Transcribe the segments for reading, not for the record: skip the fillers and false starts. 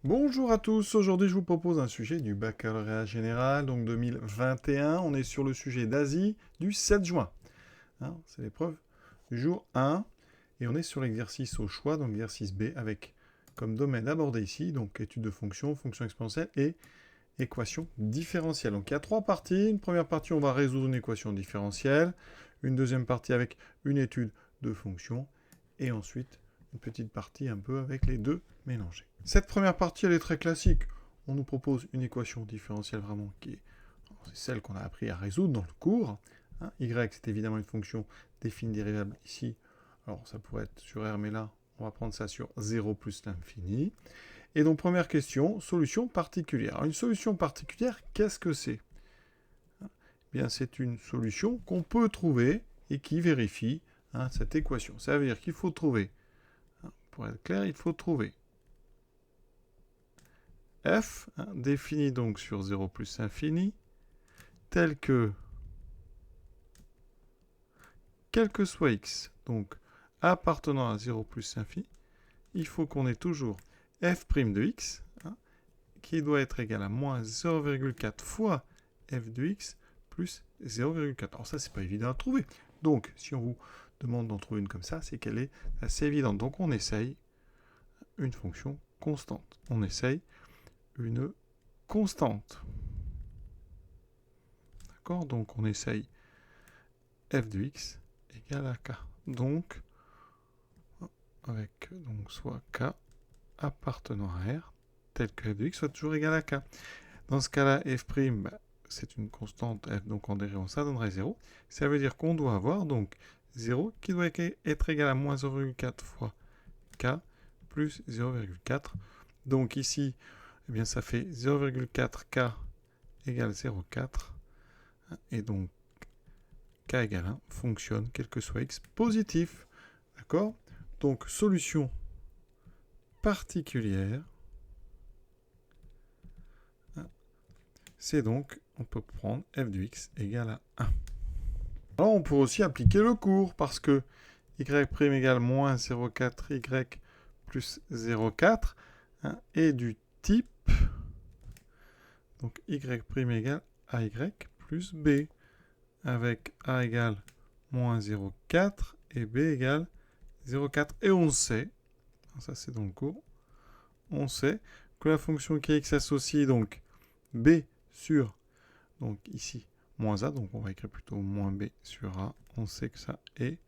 Bonjour à tous, aujourd'hui je vous propose un sujet du baccalauréat général, donc 2021. On est sur le sujet d'Asie du 7 juin. C'est l'épreuve du jour 1 et on est sur l'exercice au choix, donc l'exercice B, avec comme domaine abordé ici, donc étude de fonctions, fonctions exponentielles et équations différentielles. Donc il y a 3 parties. Une première partie, on va résoudre une équation différentielle. Une deuxième partie avec une étude de fonctions. Et ensuite, une petite partie un peu avec les deux mélangés. Cette première partie, elle est très classique. On nous propose une équation différentielle vraiment qui est celle qu'on a appris à résoudre dans le cours. Y, c'est évidemment une fonction définie dérivable ici. Alors, ça pourrait être sur R, mais là, on va prendre ça sur 0 plus l'infini. Et donc, première question, solution particulière. Alors, une solution particulière, qu'est-ce que c'est? Bien, c'est une solution qu'on peut trouver et qui vérifie cette équation. Ça veut dire qu'il faut trouver, pour être clair, il faut trouver f, défini donc sur 0 plus infini, tel que, quel que soit x, donc appartenant à 0 plus infini, il faut qu'on ait toujours f' de x, qui doit être égal à moins 0,4 fois f de x plus 0,4. Alors ça, c'est pas évident à trouver. Donc, si on vous demande d'en trouver une comme ça, c'est qu'elle est assez évidente. Donc, on essaye une fonction constante. On essaye une constante. D'accord? Donc, on essaye f de x égale à k. Donc, avec donc soit k appartenant à R, tel que f de x soit toujours égal à k. Dans ce cas-là, f', c'est une constante f, donc en dérivant ça donnerait 0. Ça veut dire qu'on doit avoir donc 0 qui doit être égal à moins 0,4 fois k plus 0,4. Donc ici, eh bien, ça fait 0,4k égale 0,4. Et donc, k égale 1 fonctionne, quel que soit x, positif. D'accord? Donc, solution particulière. C'est donc, on peut prendre f de x égale à 1. Alors, on peut aussi appliquer le cours, parce que y' égale moins 0,4 y plus 0,4 est du type, donc y' égale ay plus b, avec a égale moins 0,4 et b égale 0,4. Et on sait, ça c'est dans le cours, on sait que la fonction qui est x associe donc b sur, donc ici, moins a, donc on va écrire plutôt moins b sur a, on sait que ça est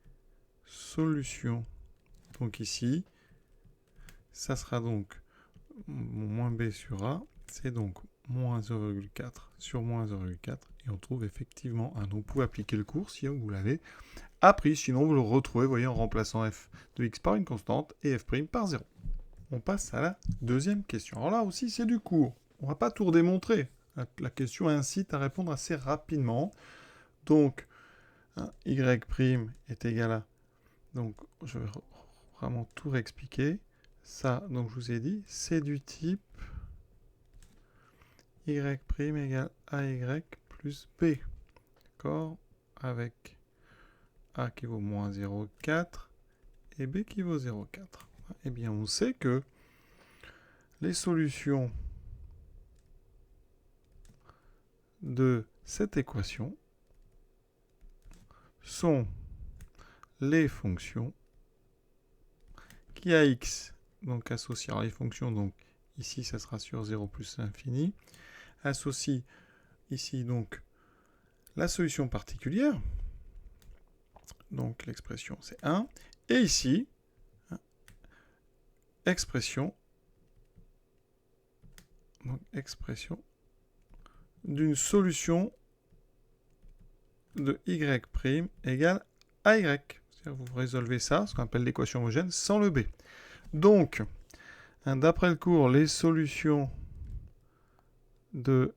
solution. Donc ici, ça sera donc moins b sur a, c'est donc moins 0,4 sur moins 0,4, et on trouve effectivement un. Donc vous pouvez appliquer le cours si vous l'avez appris, sinon vous le retrouvez, voyez, en remplaçant f de x par une constante et f' par 0. On passe à la deuxième question. Alors là aussi, c'est du cours. On ne va pas tout redémontrer. La question incite à répondre assez rapidement. Donc, y' est égal à... Donc, je vais vraiment tout réexpliquer. Ça, donc je vous ai dit, c'est du type y' égale ay plus b. D'accord? Avec a qui vaut moins 0,4 et b qui vaut 0,4. Eh bien, on sait que les solutions de cette équation sont les fonctions qui à x, donc associées à les fonctions, donc ici ça sera sur 0 plus l'infini, associe ici donc la solution particulière, donc l'expression c'est 1, et ici, expression d'une solution de y' égale à y. C'est-à-dire vous résolvez ça, ce qu'on appelle l'équation homogène, sans le b. Donc, d'après le cours, les solutions de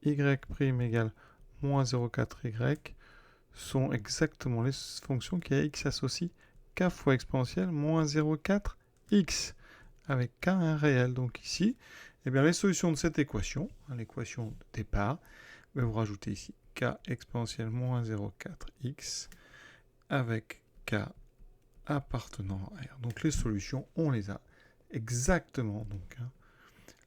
y' égale moins 0,4y sont exactement les fonctions qui à x associent k fois exponentielle moins 0,4x, avec k un réel. Donc ici, eh bien, les solutions de cette équation, l'équation de départ, vous rajoutez ici k exponentielle moins 0,4x avec k appartenant à R. Donc les solutions, on les a exactement. Donc,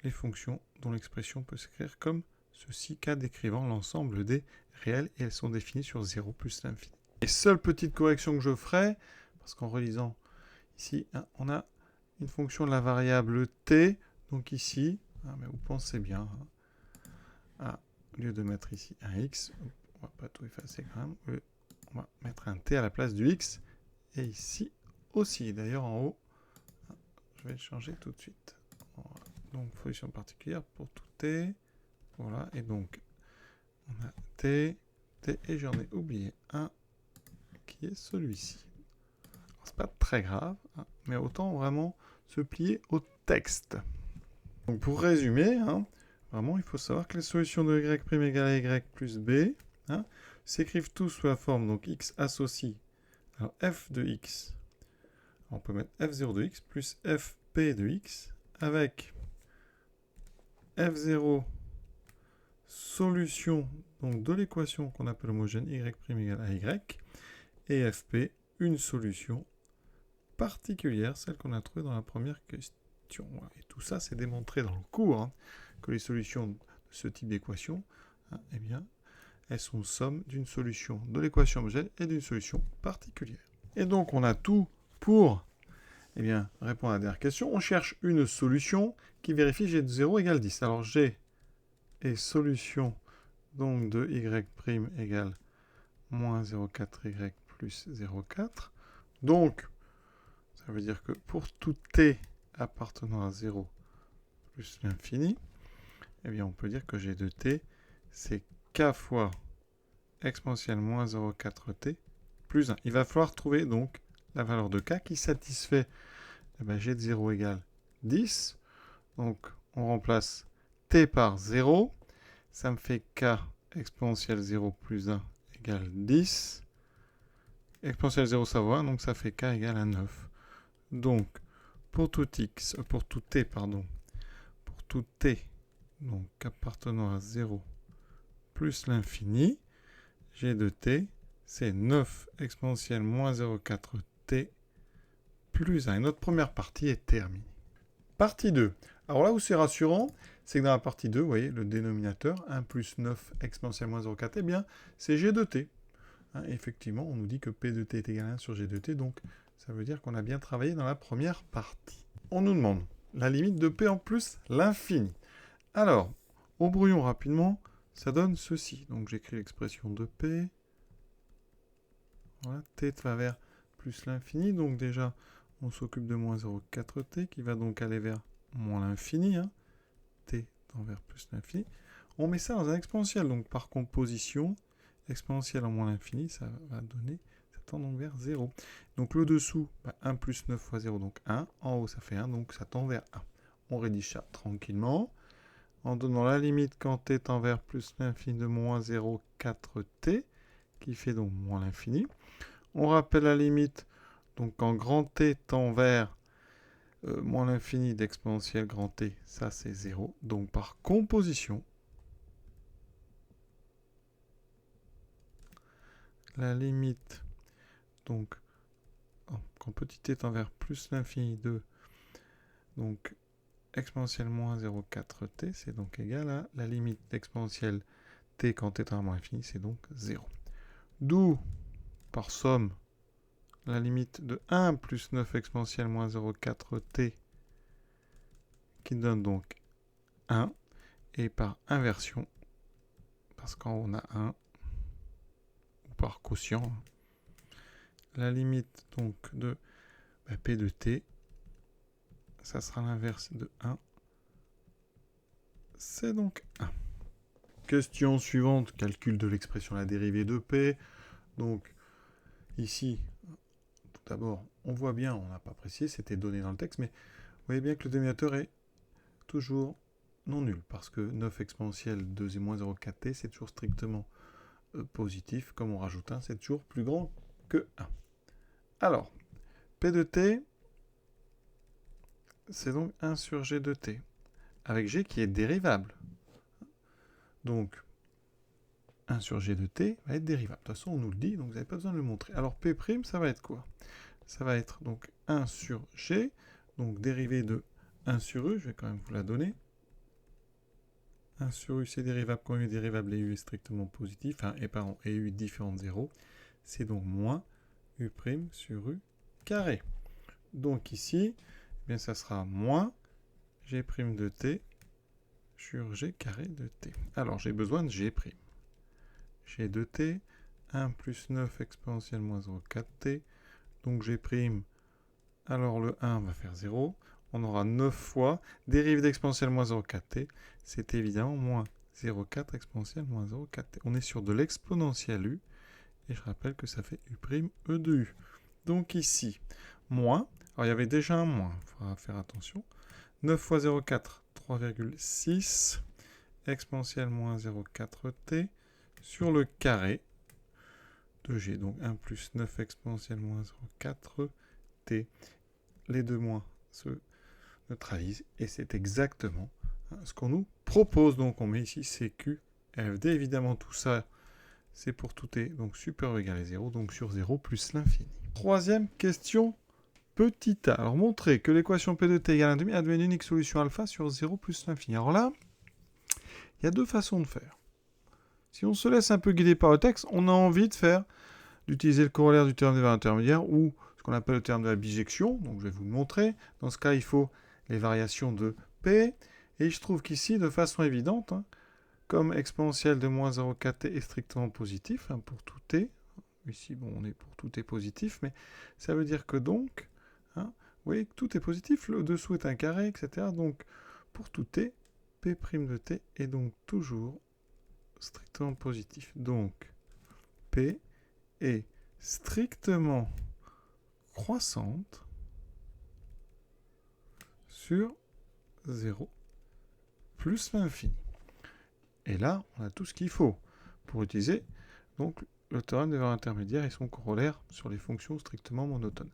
les fonctions dont l'expression peut s'écrire comme ceci, cas décrivant l'ensemble des réels, et elles sont définies sur 0 plus l'infini. Et seule petite correction que je ferai, parce qu'en relisant ici, hein, on a une fonction de la variable t, donc ici, hein, mais vous pensez bien, hein, au lieu de mettre ici un x, on va pas tout effacer quand même, on va mettre un t à la place du x, et ici aussi, d'ailleurs en haut, je vais le changer tout de suite. Voilà. Donc, solution particulière pour tout t. Voilà, et donc, on a t, et j'en ai oublié un, qui est celui-ci. C'est pas très grave, hein, mais autant vraiment se plier au texte. Donc, pour résumer, hein, vraiment, il faut savoir que les solutions de y' égale à y plus b, hein, s'écrivent tous sous la forme, donc x associe, alors f de x, on peut mettre f0 de x plus fp de x, avec f0 solution donc, de l'équation qu'on appelle homogène y' égale à y, et fp, une solution particulière, celle qu'on a trouvée dans la première question. Et tout ça, c'est démontré dans le cours, hein, que les solutions de ce type d'équation, hein, eh bien, elles sont somme d'une solution de l'équation homogène et d'une solution particulière. Et donc, on a tout pour eh bien, répondre à la dernière question. On cherche une solution qui vérifie g de 0 égale 10. Alors, g est solution donc de y' égale moins 0,4y plus 0,4. Donc, ça veut dire que pour tout t appartenant à 0 plus l'infini, eh bien, on peut dire que g de t, c'est k fois exponentielle moins 0,4t plus 1. Il va falloir trouver donc la valeur de k qui satisfait eh bien, g de 0 égale 10. Donc, on remplace t par 0. Ça me fait k exponentielle 0 plus 1 égale 10. Exponentielle 0, ça vaut 1, donc ça fait k égale à 9. Donc, pour tout x, pour tout t, pardon, pour tout t, donc appartenant à 0 plus l'infini, g de t, c'est 9 exponentielle moins 0,4t plus 1. Et notre première partie est terminée. Partie 2. Alors là où c'est rassurant, c'est que dans la partie 2, vous voyez, le dénominateur, 1 plus 9 exponentielle moins 0,4, eh bien, c'est g de t. Hein, effectivement, on nous dit que p de t est égal à 1 sur g de t, donc ça veut dire qu'on a bien travaillé dans la première partie. On nous demande la limite de p en plus l'infini. Alors, au brouillon rapidement, ça donne ceci. Donc j'écris l'expression de p. Voilà, t va vers plus l'infini. Donc déjà, on s'occupe de moins 0,4t qui va donc aller vers moins l'infini. Hein. T tend vers plus l'infini. On met ça dans un exponentiel. Donc par composition, exponentielle en moins l'infini, ça va donner, ça tend donc vers 0. Donc le dessous, 1 plus 9 fois 0, donc 1. En haut, ça fait 1, donc ça tend vers 1. On rédige ça tranquillement. En donnant la limite quand t tend vers plus l'infini de moins 0,4t, qui fait donc moins l'infini. On rappelle la limite, donc quand grand T tend vers moins l'infini d'exponentielle grand T, ça c'est 0. Donc par composition, la limite, donc quand petit t tend vers plus l'infini de, donc exponentielle moins 0,4t, c'est donc égal à la limite d'exponentielle t quand t tend vers moins l'infini, c'est donc 0. D'où, par somme, la limite de 1 plus 9 exponentielle moins 0,4t qui donne donc 1. Et par inversion, parce qu'en haut on a 1, ou par quotient, la limite donc de p de t, ça sera l'inverse de 1. C'est donc 1. Question suivante, calcul de l'expression la dérivée de p. Donc ici, tout d'abord, on voit bien, on n'a pas précisé, c'était donné dans le texte, mais vous voyez bien que le dénominateur est toujours non nul, parce que 9 exponentielle 2 et moins 0,4t, c'est toujours strictement positif. Comme on rajoute 1, c'est toujours plus grand que 1. Alors, p de t, c'est donc 1 sur g de t, avec g qui est dérivable. Donc, 1 sur g de t va être dérivable. De toute façon, on nous le dit, donc vous n'avez pas besoin de le montrer. Alors, p', ça va être quoi? Ça va être donc 1 sur g, donc dérivée de 1 sur e, je vais quand même vous la donner. 1 sur u, c'est dérivable quand u est dérivable et u est strictement positif, et u est différent de 0. C'est donc moins u' sur u carré. Donc ici, eh bien, ça sera moins g' de t sur g carré de t. Alors, j'ai besoin de g'. G de t, 1 plus 9 exponentielle moins 0,4t. Donc g', alors le 1 va faire 0. On aura 9 fois dérive d'exponentielle moins 0,4t. C'est évidemment moins 0,4 exponentielle moins 0,4t. On est sur de l'exponentielle u. Et je rappelle que ça fait u' e de u. Donc ici, moins. Alors il y avait déjà un moins, il faudra faire attention. 9 fois 0,4, 3,6 exponentielle moins 0,4t sur le carré de g. Donc 1 plus 9 exponentielle moins 0,4t. Les deux moins se neutralisent et c'est exactement ce qu'on nous propose. Donc on met ici CQ, LFD. Évidemment tout ça c'est pour tout t, donc supérieur ou égal à 0, donc sur 0 plus l'infini. Troisième question, petit a. Alors, montrer que l'équation P de t égale 1,5 admet une unique solution alpha sur 0 plus l'infini. Alors là, il y a deux façons de faire. Si on se laisse un peu guider par le texte, on a envie d'utiliser le corollaire du théorème des valeurs intermédiaires ou ce qu'on appelle le théorème de la bijection. Donc, je vais vous le montrer. Dans ce cas, il faut les variations de P. Et je trouve qu'ici, de façon évidente, comme exponentielle de moins 0,4t est strictement positif pour tout t. Ici, bon, on est pour tout t positif, mais ça veut dire que donc, vous voyez que tout est positif, le dessous est un carré, etc. Donc, pour tout t, P' de t est donc toujours strictement positif. Donc, P est strictement croissante sur 0 plus l'infini. Et là, on a tout ce qu'il faut pour utiliser donc, le théorème des valeurs intermédiaires et son corollaire sur les fonctions strictement monotones.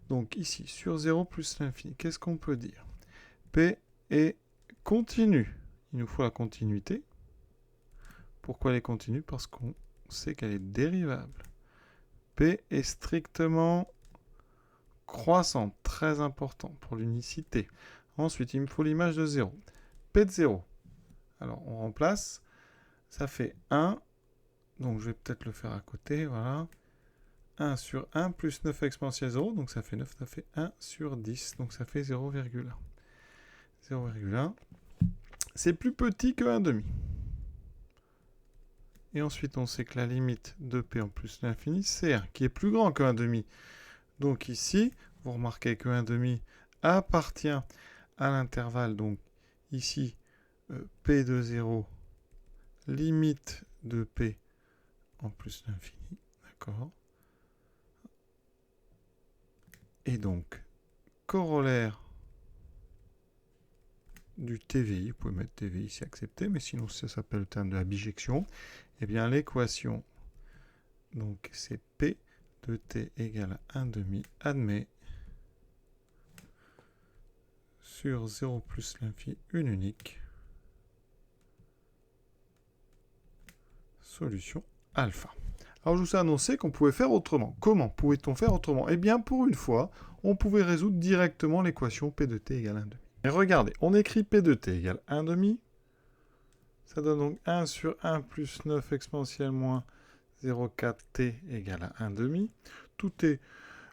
Donc ici, sur 0 plus l'infini, qu'est-ce qu'on peut dire? P est continue. Il nous faut la continuité. Pourquoi elle est continue? Parce qu'on sait qu'elle est dérivable. P est strictement croissante, très important pour l'unicité. Ensuite, il me faut l'image de 0. P de 0. Alors, on remplace. Ça fait 1. Donc, je vais peut-être le faire à côté. Voilà. 1 sur 1 plus 9 exponentielle 0. Donc, ça fait 9. Ça fait 1 sur 10. Donc, ça fait 0,1. 0,1. C'est plus petit que 1,5. Et ensuite, on sait que la limite de P en plus l'infini, c'est 1, qui est plus grand que 1,5. Donc, ici, vous remarquez que 1,5 appartient à l'intervalle. Donc, ici, P de 0, limite de P en plus l'infini. D'accord? Et donc, corollaire du TVI, vous pouvez mettre TVI ici accepté, mais sinon ça s'appelle le terme de la bijection. Eh bien, l'équation, donc c'est P de T égale à 1,5 admet sur 0 plus l'infini une unique solution alpha. Alors je vous ai annoncé qu'on pouvait faire autrement. Comment pouvait-on faire autrement? Eh bien pour une fois, on pouvait résoudre directement l'équation P de T égale 1,5. Et regardez, on écrit P de T égale 1,5. Ça donne donc 1 sur 1 plus 9 exponentielle moins 0,4t égale à 1,5. Tout est,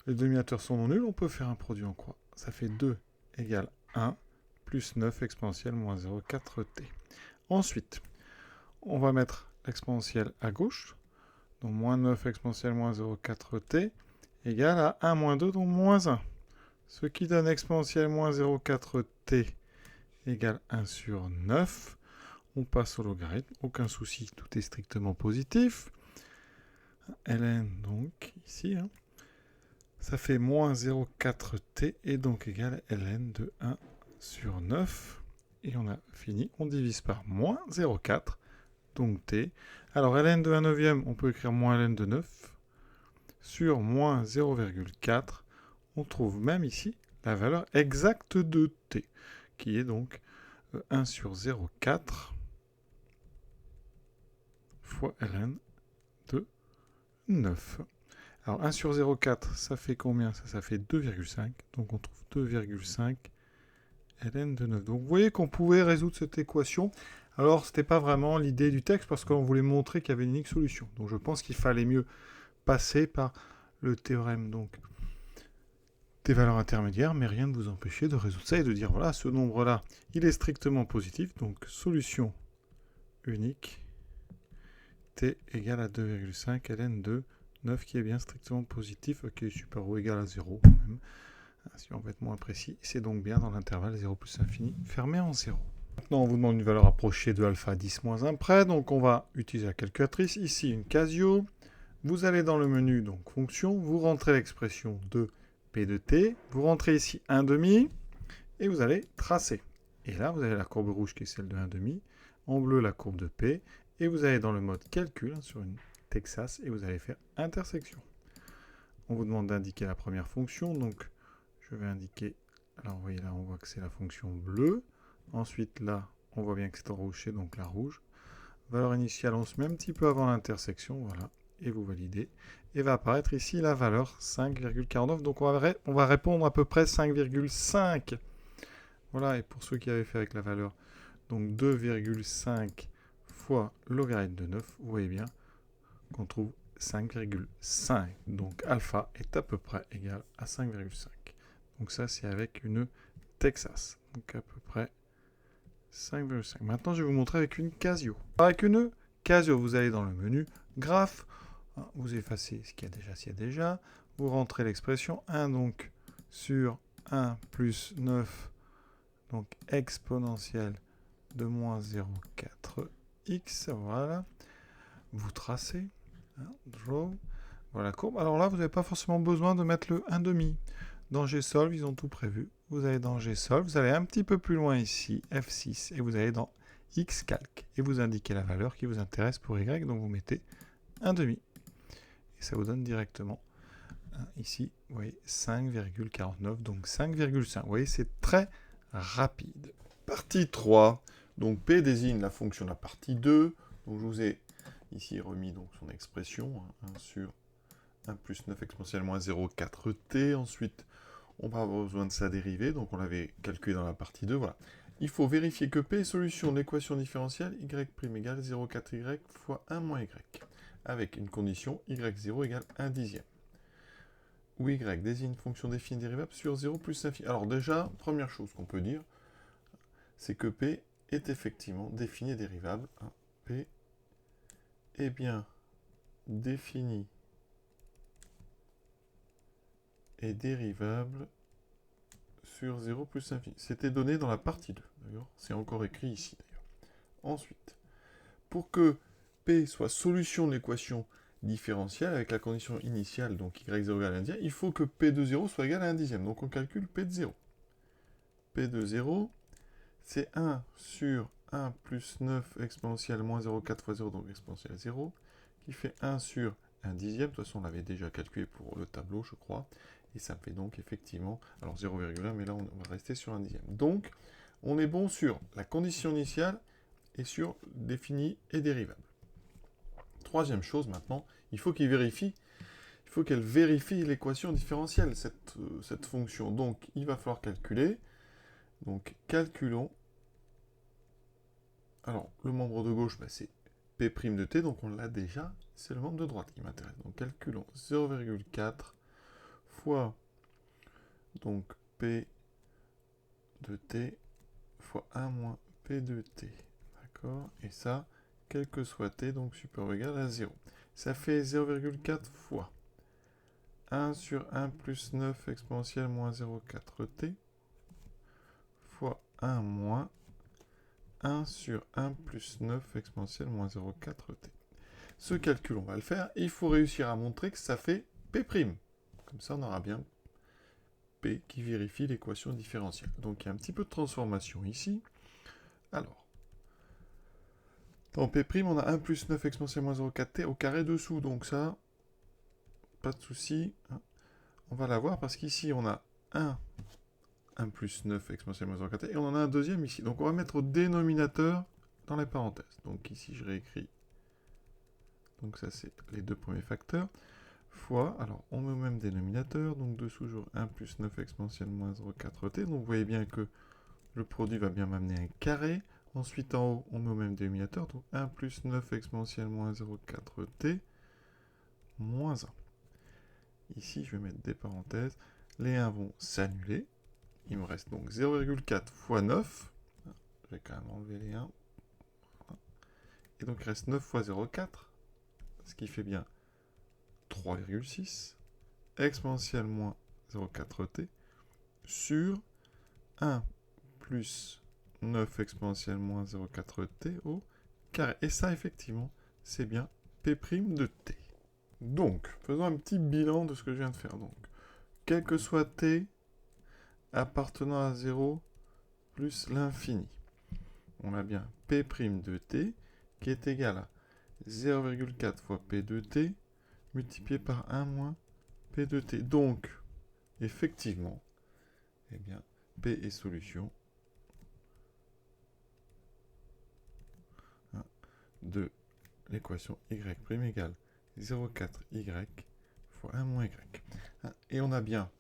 les dominateurs sont non nuls, on peut faire un produit en croix. Ça fait 2 égale 1 plus 9 exponentielle moins 0,4t. Ensuite, on va mettre l'exponentielle à gauche. Donc moins 9 exponentielle moins 0,4t égale à 1 moins 2, donc moins 1. Ce qui donne exponentielle moins 0,4t égale 1 sur 9. On passe au logarithme, aucun souci, tout est strictement positif. ln, donc, ici, ça fait moins 0,4t et donc égal à ln de 1 sur 9. Et on a fini, on divise par moins 0,4, donc t. Alors ln de 1 neuvième, on peut écrire moins ln de 9 sur moins 0,4. On trouve même ici la valeur exacte de t, qui est donc 1 sur 0,4 fois ln de 9. Alors 1 sur 0,4, ça fait combien? Ça fait 2,5. Donc on trouve 2,5 ln de 9. Donc vous voyez qu'on pouvait résoudre cette équation Alors, c'était pas vraiment l'idée du texte parce qu'on voulait montrer qu'il y avait une unique solution. Donc, je pense qu'il fallait mieux passer par le théorème donc des valeurs intermédiaires, mais rien ne vous empêchait de résoudre ça et de dire, voilà, ce nombre-là, il est strictement positif, donc solution unique, t égale à 2,5 ln de 9 qui est bien strictement positif, qui est supérieur ou égal à 0, même, si on veut être moins précis, c'est donc bien dans l'intervalle 0 plus infini, fermé en 0. Maintenant, on vous demande une valeur approchée de alpha 10 moins 1 près, donc on va utiliser la calculatrice, ici une Casio, vous allez dans le menu, donc fonction, vous rentrez l'expression de P de t, vous rentrez ici 1,5, et vous allez tracer. Et là, vous avez la courbe rouge qui est celle de 1,5, en bleu la courbe de P, et vous allez dans le mode calcul, sur une Texas, et vous allez faire intersection. On vous demande d'indiquer la première fonction, donc je vais indiquer, alors vous voyez là, on voit que c'est la fonction bleue, ensuite là, on voit bien que c'est en rouge, donc la rouge. Valeur initiale, on se met un petit peu avant l'intersection, voilà, et vous validez. Et va apparaître ici la valeur 5,49, donc on va répondre à peu près 5,5. Voilà, et pour ceux qui avaient fait avec la valeur, donc 2,5 fois logarithme de 9, vous voyez bien qu'on trouve 5,5. Donc alpha est à peu près égal à 5,5. Donc ça, c'est avec une Texas. Donc à peu près 5,5. Maintenant, je vais vous montrer avec une Casio. Avec une Casio, vous allez dans le menu graphe. Vous effacez ce qu'il y a déjà, s'il y a déjà. Vous rentrez l'expression 1 donc sur 1 plus 9, donc exponentielle de moins 0,4x. Voilà. Vous tracez. Draw. Voilà la courbe. Alors là, vous n'avez pas forcément besoin de mettre le 1,5. Dans GSolve, ils ont tout prévu. Vous allez dans GSolve, vous allez un petit peu plus loin ici, F6, et vous allez dans Xcalc. Et vous indiquez la valeur qui vous intéresse pour Y, donc vous mettez 1,5. Et ça vous donne directement, ici, vous voyez, 5,49, donc 5,5. Vous voyez, c'est très rapide. Partie 3, donc P désigne la fonction de la partie 2. Donc je vous ai ici remis donc son expression, 1 sur 1 plus 9 exponentielle moins 0,4t. Ensuite, on va avoir besoin de sa dérivée, donc on l'avait calculé dans la partie 2, voilà. Il faut vérifier que P est solution de l'équation différentielle y' égale 0,4y fois 1 moins y, avec une condition y0 égale 1 dixième, où y désigne une fonction définie dérivable sur 0 plus infini. Alors déjà, première chose qu'on peut dire, c'est que P est effectivement défini et dérivable. P est bien défini et dérivable sur 0 plus infini. C'était donné dans la partie 2, d'ailleurs. C'est encore écrit ici, d'ailleurs. Ensuite, pour que P soit solution de l'équation différentielle avec la condition initiale, donc y0 égale 1 dixième, il faut que P de 0 soit égal à 1 dixième. Donc on calcule P de 0. P de 0, c'est 1 sur 1 plus 9 exponentielle moins 0,4 fois 0, donc exponentielle 0, qui fait 1 sur 1 dixième. De toute façon, on l'avait déjà calculé pour le tableau, je crois. Et ça fait donc effectivement, alors 0,1, mais là on va rester sur 1 dixième. Donc, on est bon sur la condition initiale et sur défini et dérivable. Troisième chose maintenant, il faut qu'elle vérifie l'équation différentielle, cette fonction. Donc, il va falloir calculer. Donc, calculons. Alors, le membre de gauche, c'est P' de t, donc on l'a déjà. C'est le membre de droite qui m'intéresse. Donc, calculons 0,4 fois donc P de t fois 1 moins P de t. D'accord? Et ça, quel que soit t, donc supérieur ou égal à 0. Ça fait 0,4 fois 1 sur 1 plus 9 exponentielle moins 0,4t fois 1 moins 1 sur 1 plus 9 exponentielle moins 0,4t. Ce calcul, on va le faire. Et il faut réussir à montrer que ça fait P'. Comme ça, on aura bien P qui vérifie l'équation différentielle. Donc, il y a un petit peu de transformation ici. Alors, dans P', on a 1 plus 9 exponentielle moins 0,4t au carré dessous. Donc ça, pas de souci. On va l'avoir parce qu'ici, on a 1 plus 9 exponentielle moins 0,4t et on en a un deuxième ici. Donc, on va mettre au dénominateur dans les parenthèses. Donc ici, je réécris. Donc ça, c'est les deux premiers facteurs. Fois, alors on met au même dénominateur, donc dessous toujours 1 plus 9 exponentielle moins 0,4t. Donc vous voyez bien que le produit va bien m'amener un carré. Ensuite, en haut, on met au même dénominateur. Donc 1 plus 9 exponentielle moins 0,4t moins 1. Ici, je vais mettre des parenthèses. Les 1 vont s'annuler. Il me reste donc 0,4 fois 9. Je vais quand même enlever les 1. Et donc, il reste 9 fois 0,4. Ce qui fait bien 3,6 exponentielle moins 0,4t sur 1 plus 9 exponentielle moins 0,4t au carré. Et ça, effectivement, c'est bien P' de t. Donc, faisons un petit bilan de ce que je viens de faire. Donc, quel que soit t appartenant à 0 plus l'infini, on a bien P' de t qui est égal à 0,4 fois P de t multiplié par 1 moins P de t. Donc, effectivement, eh bien, P est solution de l'équation y' égale 0,4y fois 1 moins y. Et on a bien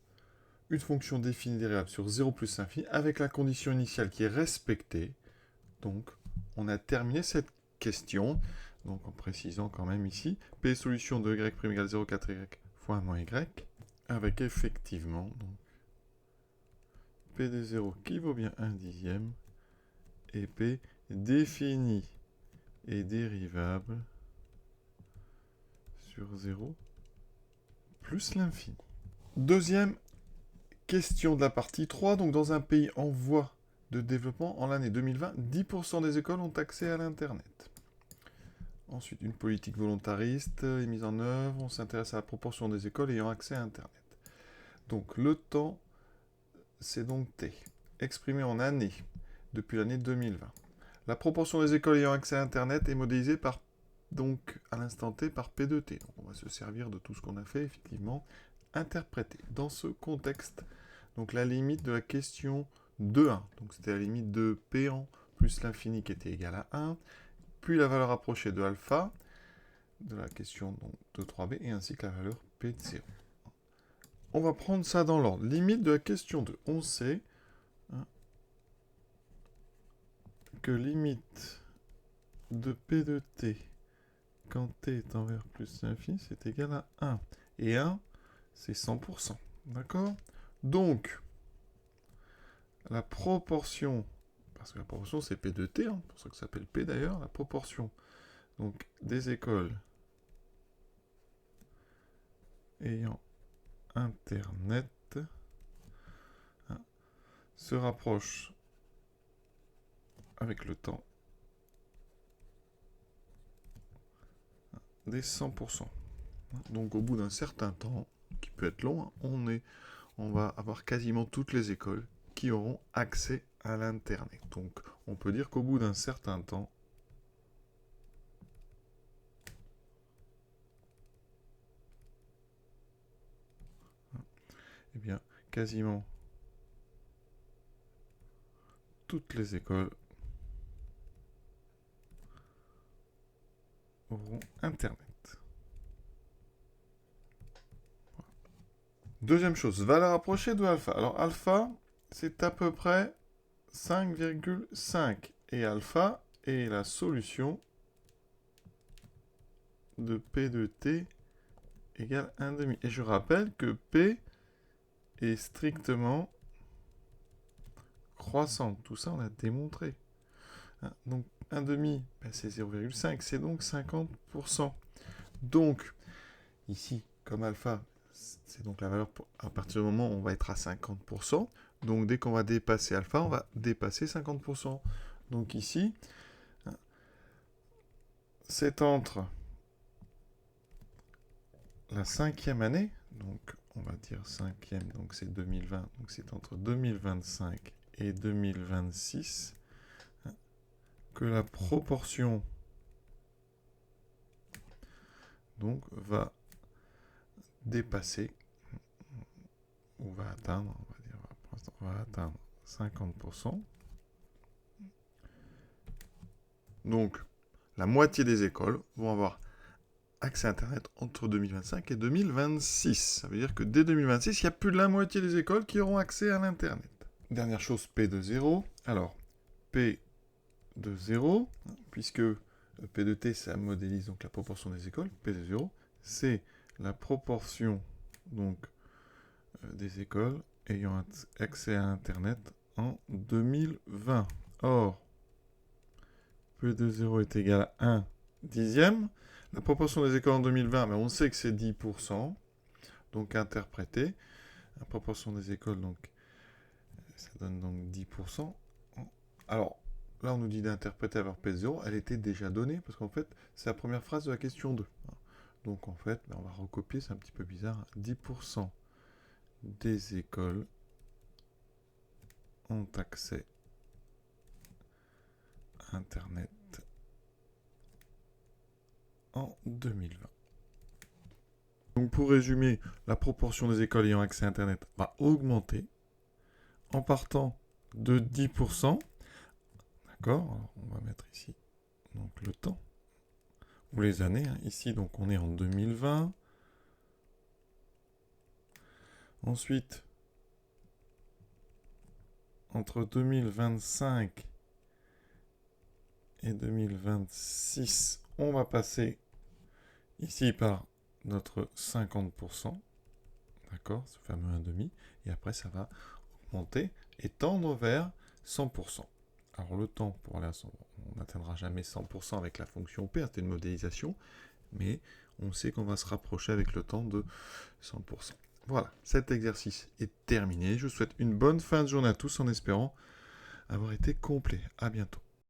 une fonction définie des variables sur 0 plus l'infini avec la condition initiale qui est respectée. Donc, on a terminé cette question. Donc, en précisant quand même ici, P est solution de y' égale 0,4y fois 1 moins y, avec effectivement donc, P de 0 qui vaut bien 1 dixième, et P défini et dérivable sur 0 plus l'infini. Deuxième question de la partie 3. Donc, dans un pays en voie de développement, en l'année 2020, 10% des écoles ont accès à l'Internet. Ensuite, une politique volontariste est mise en œuvre. On s'intéresse à la proportion des écoles ayant accès à Internet. Donc, le temps, c'est donc T, exprimé en années, depuis l'année 2020. La proportion des écoles ayant accès à Internet est modélisée par, donc, à l'instant T par P de T. Donc, on va se servir de tout ce qu'on a fait, effectivement, interpréter. Dans ce contexte, donc la limite de la question de 1. Donc, c'était la limite de P en plus l'infini qui était égal à 1, puis la valeur approchée de alpha, de la question donc, de 3b, et ainsi que la valeur P de 0. On va prendre ça dans l'ordre. Limite de la question 2. On sait que limite de P de t quand t est envers plus l'infini, c'est égal à 1. Et 1, c'est 100%. D'accord? Donc, la proportion, parce que la proportion c'est P de t, pour ça que ça s'appelle P d'ailleurs, la proportion donc, des écoles ayant Internet se rapproche avec le temps des 100%. Donc au bout d'un certain temps, qui peut être long, on va avoir quasiment toutes les écoles qui auront accès à l'Internet. Donc on peut dire qu'au bout d'un certain temps, eh bien, quasiment toutes les écoles auront Internet. Voilà. Deuxième chose, valeur approchée de alpha. Alors alpha, c'est à peu près 5,5. Et alpha est la solution de P de t égale 1,5. Et je rappelle que P est strictement croissante. Tout ça, on l'a démontré. Donc, 1,5, ben, c'est 0,5. C'est donc 50%. Donc, ici, comme alpha, c'est donc la valeur à partir du moment où on va être à 50%. Donc, dès qu'on va dépasser alpha, on va dépasser 50%. Donc, ici, c'est entre la 5e année, donc on va dire 5e, donc c'est 2020, donc c'est entre 2025 et 2026 que la proportion donc va dépasser ou va atteindre, on va atteindre 50%. Donc la moitié des écoles vont avoir accès à Internet entre 2025 et 2026. Ça veut dire que dès 2026, il y a plus de la moitié des écoles qui auront accès à l'Internet. Dernière chose, P de 0. Alors, P de 0, puisque P de T, ça modélise donc la proportion des écoles. P de 0, c'est la proportion donc, des écoles ayant accès à Internet en 2020. Or, P de 0 est égal à 1 dixième. La proportion des écoles en 2020, mais on sait que c'est 10%. Donc, interpréter. La proportion des écoles, donc, ça donne donc 10%. Alors, là, on nous dit d'interpréter alors P0. Elle était déjà donnée, parce qu'en fait, c'est la première phrase de la question 2. Donc, en fait, on va recopier, c'est un petit peu bizarre. 10% des écoles ont accès à Internet en 2020. Donc pour résumer, la proportion des écoles ayant accès à Internet va augmenter en partant de 10%. D'accord? On va mettre ici donc, le temps ou les années. Ici, donc, on est en 2020. Ensuite, entre 2025 et 2026, on va passer ici par notre 50%. D'accord? Ce fameux 1,5. Et après, ça va augmenter et tendre vers 100%. Alors le temps, pour aller à 100%, on n'atteindra jamais 100% avec la fonction P, c'était une modélisation, mais on sait qu'on va se rapprocher avec le temps de 100%. Voilà, cet exercice est terminé. Je vous souhaite une bonne fin de journée à tous en espérant avoir été complet. À bientôt.